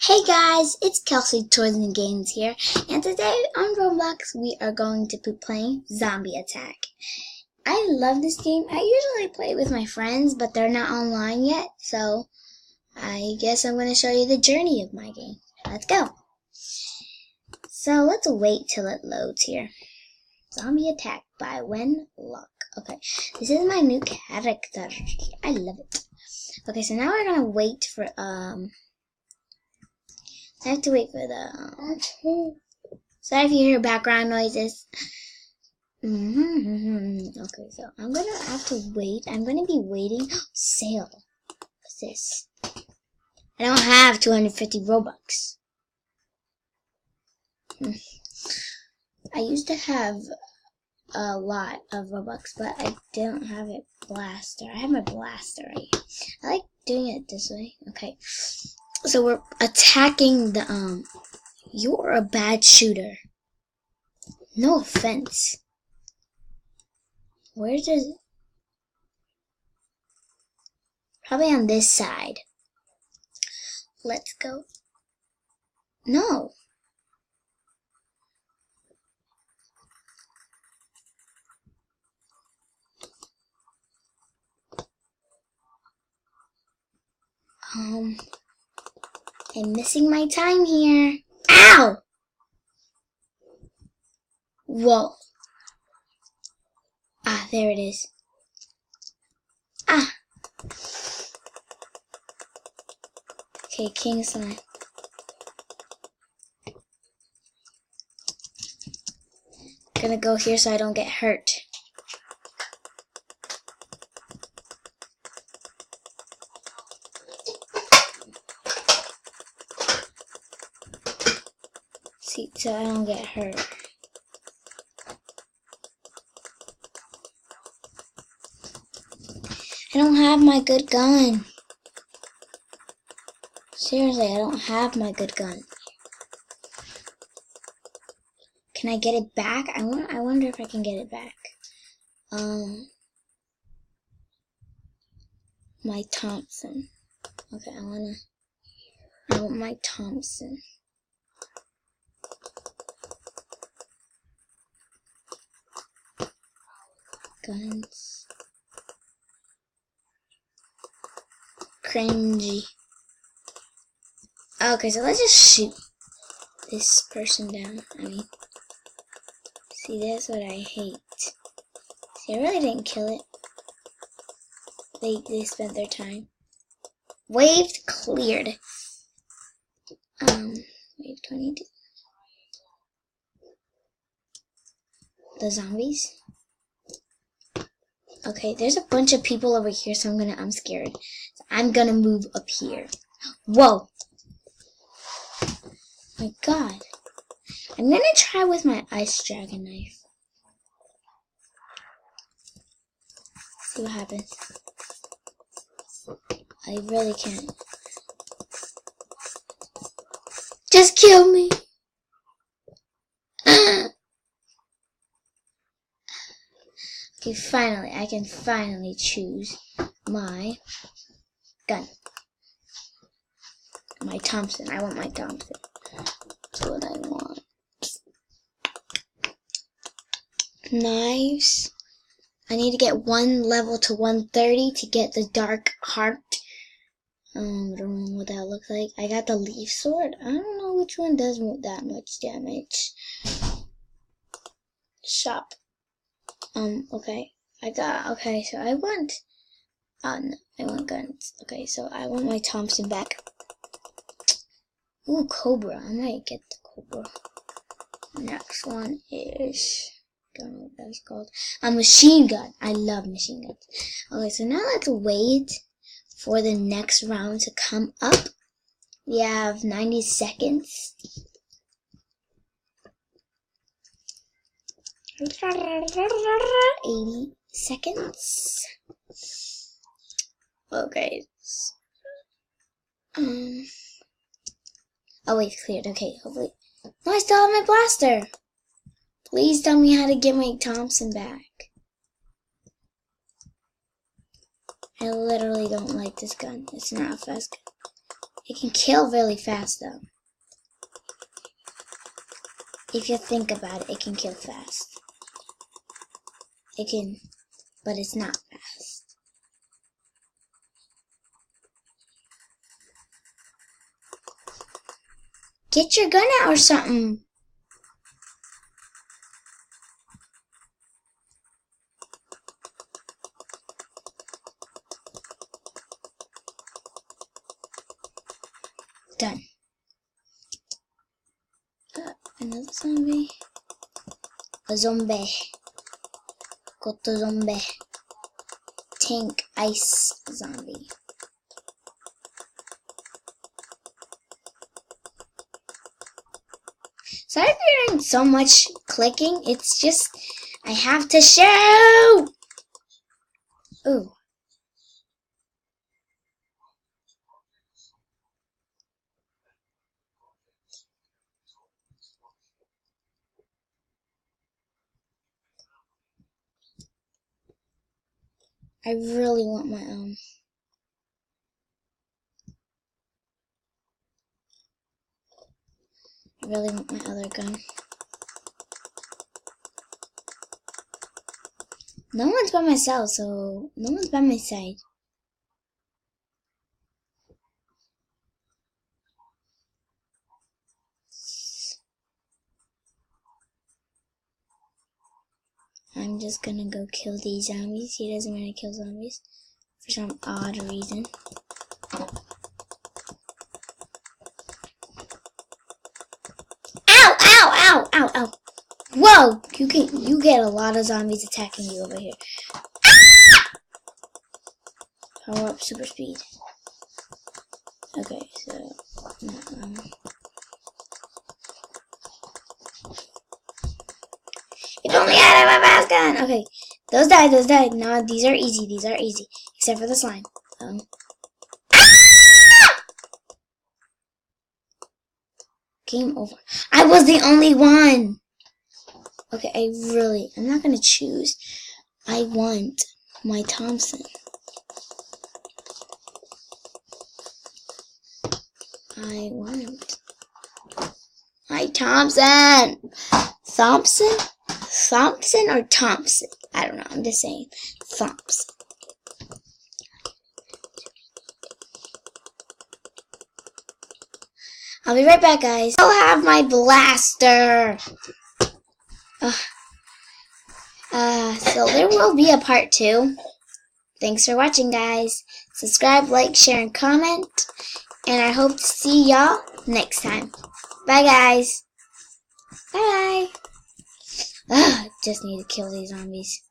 Hey guys, it's Kelsey Toys and Games here, and today on Roblox we are going to be playing Zombie Attack. I love this game. I usually play it with my friends, but they're not online yet, so I guess I'm going to show you the journey of my game. Let's go! So let's wait till it loads here. Zombie Attack by Wenlock. Okay, this is my new character. I love it. Okay, so now we're going to wait for, I have to wait for the, sorry if you hear background noises. Okay, so I'm gonna have to wait. I'm gonna be waiting. Sale. What's this? I don't have 250 Robux. I used to have a lot of Robux, but I don't have a blaster. I have my blaster right here. I like doing it this way. Okay. So we're attacking the, you're a bad shooter. No offense. Where does it? Probably on this side. Let's go. No. I'm missing my time here. Ow! Whoa. Ah, there it is. Ah. Okay, King Slime. Gonna go here so I don't get hurt. See, so I don't get hurt. I don't have my good gun. Seriously, I don't have my good gun. Can I get it back? I wonder if I can get it back. My Thompson. Okay, I want my Thompson. Guns. Cringy. Okay, so let's just shoot this person down. See, that's what I hate. See, I really didn't kill it. They spent their time. Wave cleared. Wave 22. The zombies. Okay, there's a bunch of people over here, so I'm scared. So I'm gonna move up here. Whoa! My God. I'm gonna try with my ice dragon knife. See what happens. I really can't. Just kill me! Okay, finally, I can finally choose my gun. My Thompson. I want my Thompson. That's what I want. Knives. I need to get one level to 130 to get the dark heart. I don't know what that looks like. I got the leaf sword. I don't know which one does that much damage. Shop. Okay. Okay, so I want, no, I want guns. Okay, so I want my Thompson back. Ooh, Cobra. I might get the Cobra. Next one is, I don't know what that's called. A machine gun. I love machine guns. Okay, so now let's wait for the next round to come up. We have 90 seconds. 80 seconds. Okay. Oh wait, cleared. Okay, hopefully. No, I still have my blaster. Please tell me how to get my Thompson back. I literally don't like this gun. It's not a fast gun. It can kill really fast though. If you think about it, it can kill fast. It can, but it's not fast. Get your gun out or something. Done. Another zombie. A zombie. Got the zombie. Tank ice zombie. Sorry for hearing so much clicking. It's just I have to shoot. Ooh. I really want my own. I really want my other gun. No one's by my side, so no one's by my side. I'm just gonna go kill these zombies. He doesn't want to kill zombies for some odd reason. Ow! Ow! Ow! Ow! Ow! Whoa! You get a lot of zombies attacking you over here. Ah! Power up super speed. Okay, so if only I had my fast gun. Okay, those died. No, these are easy, except for the slime. Game over. I was the only one. Okay, I'm not gonna choose. I want my Thompson. I want my Thompson. Thompson or Thompson? I don't know. I'm just saying Thompson. I'll be right back, guys. I'll have my blaster. So there will be a part 2. Thanks for watching, guys. Subscribe, like, share, and comment. And I hope to see y'all next time. Bye, guys. Bye. Just need to kill these zombies.